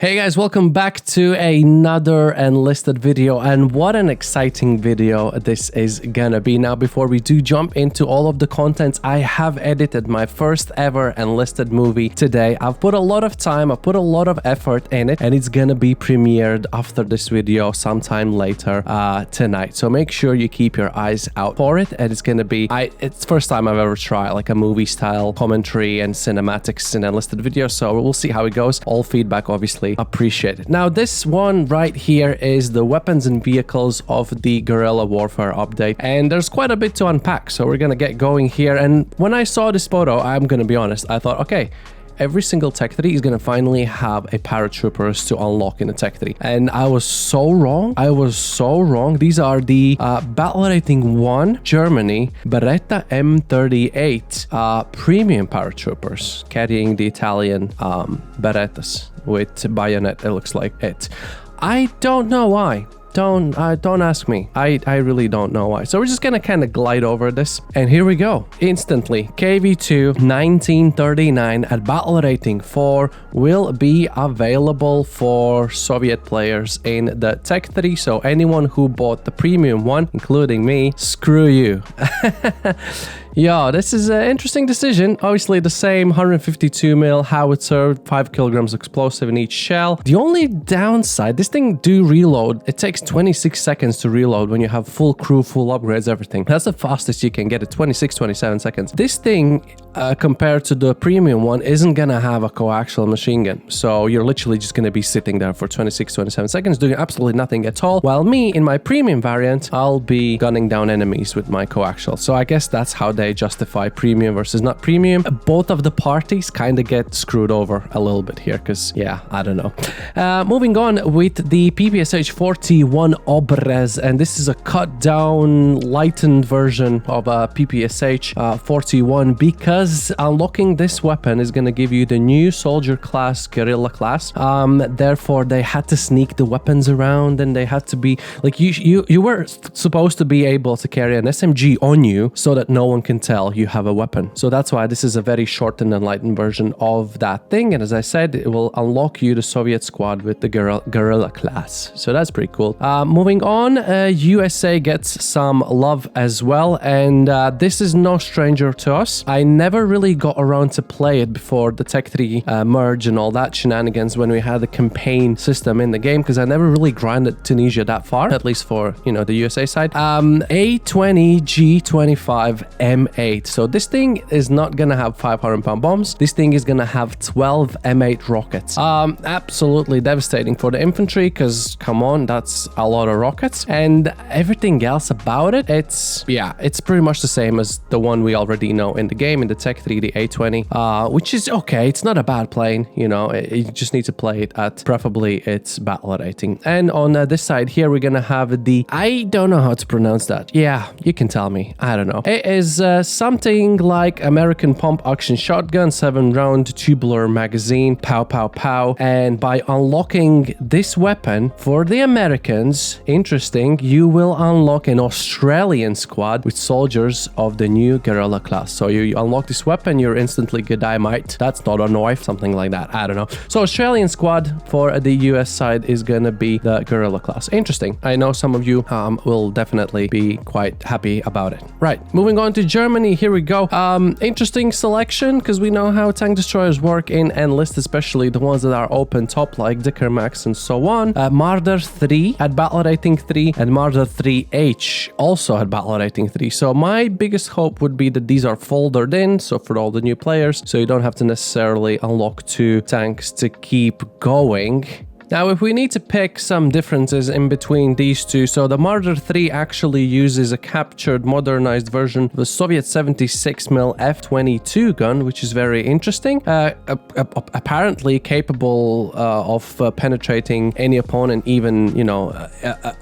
Hey guys, welcome back to another Enlisted video, and what an exciting video this is gonna be. Now, before we do jump into all of the content, I have edited my first ever Enlisted movie today. I've put a lot of time, I've put a lot of effort in it, and it's gonna be premiered after this video sometime later tonight. So make sure you keep your eyes out for it, and it's gonna be, it's the first time I've ever tried like a movie style commentary and cinematics in Enlisted video, so we'll see how it goes. All feedback obviously appreciate it. Now, this one right here is the weapons and vehicles of the Guerrilla Warfare update, and there's quite a bit to unpack, so we're gonna get going here. And when I saw this photo, I'm gonna be honest, I thought, okay, every single Tech 3 is gonna finally have a paratroopers to unlock in a Tech 3. And I was so wrong. I was so wrong. These are the Battle Rating 1 Germany Beretta M38 premium paratroopers carrying the Italian Berettas with bayonet, it looks like it. I don't know why. Don't ask me. I really don't know why. So we're just gonna kind of glide over this, and here we go. Instantly, KV2 1939 at battle rating 4 will be available for Soviet players in the Tech 3. So anyone who bought the premium one, including me, screw you. Yeah, this is an interesting decision. Obviously, the same 152 mil howitzer, 5 kilograms explosive in each shell. The only downside, this thing do reload. It takes 26 seconds to reload when you have full crew, full upgrades, everything. That's the fastest you can get it, 26, 27 seconds. This thing, compared to the premium one, isn't gonna have a coaxial machine gun. So you're literally just gonna be sitting there for 26, 27 seconds doing absolutely nothing at all. While me, in my premium variant, I'll be gunning down enemies with my coaxial. So I guess that's how they justify premium versus not premium. Both of the parties kind of get screwed over a little bit here because, yeah, I don't know. Moving on with the PPSH 41 Obrez, and this is a cut down, lightened version of a PPSH 41 because unlocking this weapon is going to give you the new soldier class, Guerrilla class. Therefore, they had to sneak the weapons around, and they had to be like you were supposed to be able to carry an SMG on you so that no one can tell you have a weapon. So that's why this is a very shortened and lightened version of that thing. And as I said, it will unlock you the Soviet squad with the Guerrilla class. So that's pretty cool. Moving on, USA gets some love as well. And this is no stranger to us. I never really got around to play it before the Tech 3 merge and all that shenanigans when we had the campaign system in the game, because I never really grinded Tunisia that far, at least for, you know, the USA side. A20 G25 M8. So this thing is not gonna have 500-pound bombs. This thing is gonna have 12 M8 rockets. Absolutely devastating for the infantry, because come on, that's a lot of rockets. And everything else about it, it's pretty much the same as the one we already know in the game, in the Tech 3, the A20, which is okay. It's not a bad plane, you know, you just need to play it at preferably its battle rating. And on this side here, we're gonna have the, I don't know how to pronounce that. Yeah, you can tell me. I don't know. It is something like American pump action shotgun, 7-round tubular magazine, pow pow pow. And by unlocking this weapon for the Americans, interesting, you will unlock an Australian squad with soldiers of the new Guerrilla class. So you unlock this weapon, you're instantly G'day that's not a knife, something like that, I don't know. So Australian squad for the US side is gonna be the Guerrilla class. Interesting. I know some of you will definitely be quite happy about it. Right, moving on to Germany, here we go. Interesting selection, because we know how tank destroyers work in Enlisted, especially the ones that are open top like Dicker Max and so on. Marder 3 at battle rating 3 and Marder 3H also at battle rating 3. So my biggest hope would be that these are folded in, so for all the new players, so you don't have to necessarily unlock 2 tanks to keep going. Now, if we need to pick some differences in between these two, so the Marder 3 actually uses a captured, modernized version of the Soviet 76mm F-22 gun, which is very interesting. Apparently capable of penetrating any opponent, even, you know,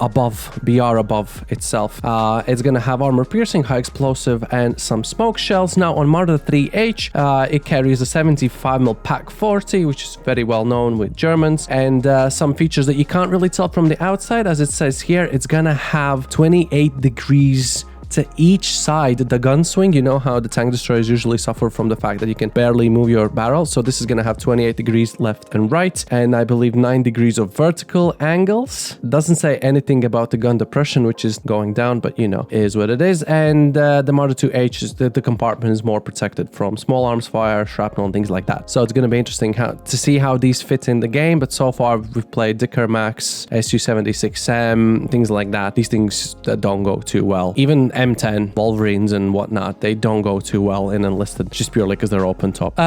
above, BR above itself. It's gonna have armor piercing, high explosive, and some smoke shells. Now, on Marder 3H, it carries a 75mm PaK-40, which is very well known with Germans, and some features that you can't really tell from the outside. As it says here, it's gonna have 28 degrees to each side the gun swing. You know how the tank destroyers usually suffer from the fact that you can barely move your barrel. So this is going to have 28 degrees left and right, and I believe 9 degrees of vertical angles. Doesn't say anything about the gun depression, which is going down, but you know, it is what it is. And the Marder 2H is the compartment is more protected from small arms fire, shrapnel, and things like that. So it's going to be interesting to see how these fit in the game. But so far we've played Dicker Max, Su-76M, things like that. These things that don't go too well. Even M10 Wolverines and whatnot, they don't go too well in Enlisted, just purely because they're open top.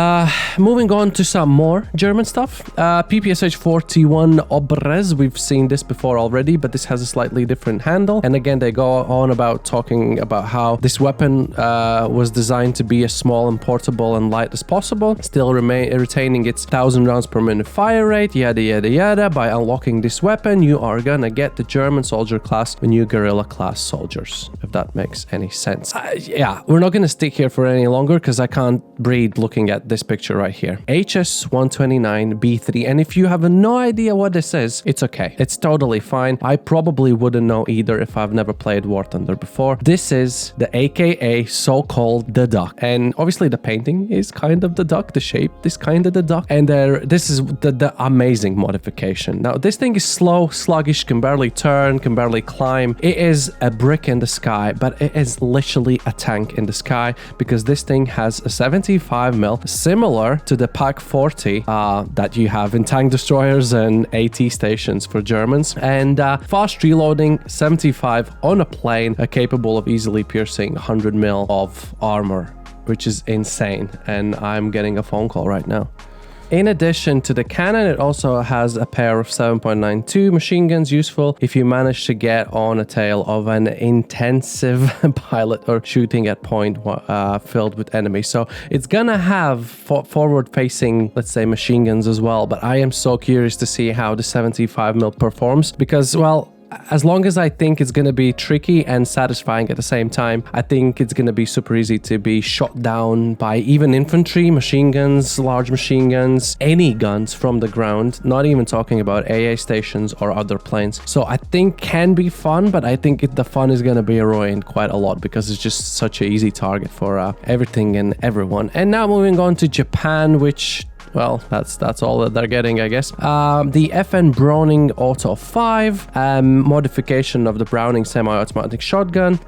Moving on to some more German stuff. PPSH 41 Obrez, we've seen this before already, but this has a slightly different handle. And again, they go on about talking about how this weapon was designed to be as small and portable and light as possible, still retaining its 1,000 rounds per minute fire rate, yada yada yada. By unlocking this weapon, you are gonna get the German soldier class, the new Guerrilla class soldiers, if that makes any sense. Yeah, we're not gonna stick here for any longer because I can't breathe looking at this picture right here. HS-129B3, and if you have no idea what this is, it's okay. It's totally fine. I probably wouldn't know either if I've never played War Thunder before. This is the AKA so-called the duck, and obviously the painting is kind of the duck, the shape is kind of the duck, and this is the amazing modification. Now this thing is slow, sluggish, can barely turn, can barely climb. It is a brick in the sky, but it is literally a tank in the sky because this thing has a 75mm, similar to the Pak 40 that you have in tank destroyers and AT stations for Germans, and fast reloading, 75 on a plane, capable of easily piercing 100mm of armor, which is insane. And I'm getting a phone call right now. In addition to the cannon, it also has a pair of 7.92 machine guns, useful if you manage to get on a tail of an intensive pilot or shooting at point filled with enemies. So it's gonna have forward-facing, let's say, machine guns as well. But I am so curious to see how the 75mm performs because, well, as long as I think it's going to be tricky and satisfying at the same time, I think it's going to be super easy to be shot down by even infantry, machine guns, large machine guns, any guns from the ground, not even talking about AA stations or other planes. So I think can be fun, but I think the fun is going to be ruined quite a lot because it's just such an easy target for everything and everyone. And now moving on to Japan, which, well, that's all that they're getting, I guess. The FN Browning Auto 5, modification of the Browning semi-automatic shotgun,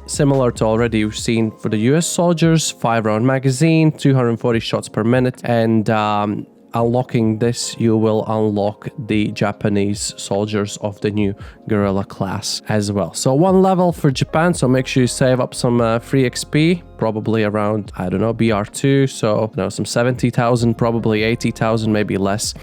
similar to already you've seen for the US soldiers, 5-round magazine, 240 shots per minute, and unlocking this, you will unlock the Japanese soldiers of the new Guerrilla class as well. So 1 level for Japan, so make sure you save up some free XP, probably around, I don't know, BR2, so you know, some 70,000, probably 80,000, maybe less.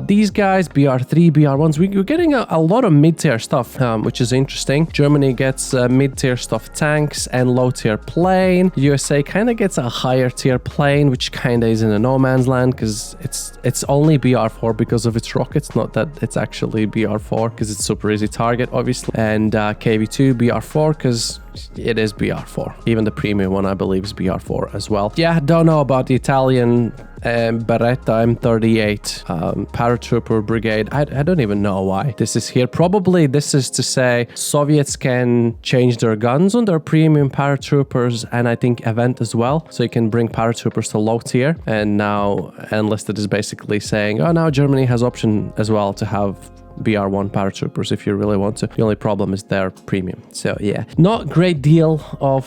These guys, BR3, BR1s, we're getting a lot of mid-tier stuff, which is interesting. Germany gets mid-tier stuff tanks and low-tier plane. USA kind of gets a higher-tier plane, which kind of is in a no man's land because it's only BR4 because of its rockets, not that it's actually BR4 because it's super easy target, obviously. And KV2, BR4 because it is BR4. Even the premium one, I believe, is BR4 as well. Yeah, don't know about the Italian Beretta M38 paratrooper brigade. I don't even know why this is here. Probably this is to say Soviets can change their guns on their premium paratroopers, and I think event as well, so you can bring paratroopers to low tier. And now Enlisted is basically saying, oh, now Germany has option as well to have BR1 paratroopers if you really want to. The only problem is they're premium. So yeah, not great deal of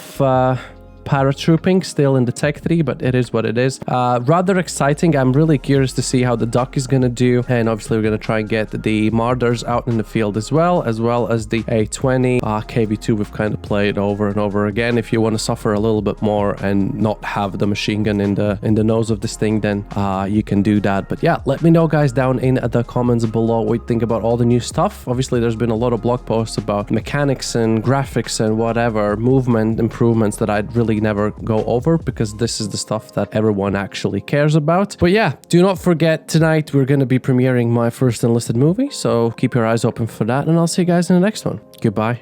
paratrooping still in the Tech 3, but it is what it is. Rather exciting. I'm really curious to see how the Duck is going to do, and obviously we're going to try and get the Marders out in the field as well as the A20. KV2 we've kind of played over and over again. If you want to suffer a little bit more and not have the machine gun in the nose of this thing, then you can do that. But yeah, let me know, guys, down in the comments below what you think about all the new stuff. Obviously there's been a lot of blog posts about mechanics and graphics and whatever movement improvements that I'd really never go over because this is the stuff that everyone actually cares about. But yeah, do not forget, tonight we're going to be premiering my first Enlisted movie, so keep your eyes open for that, and I'll see you guys in the next one. Goodbye.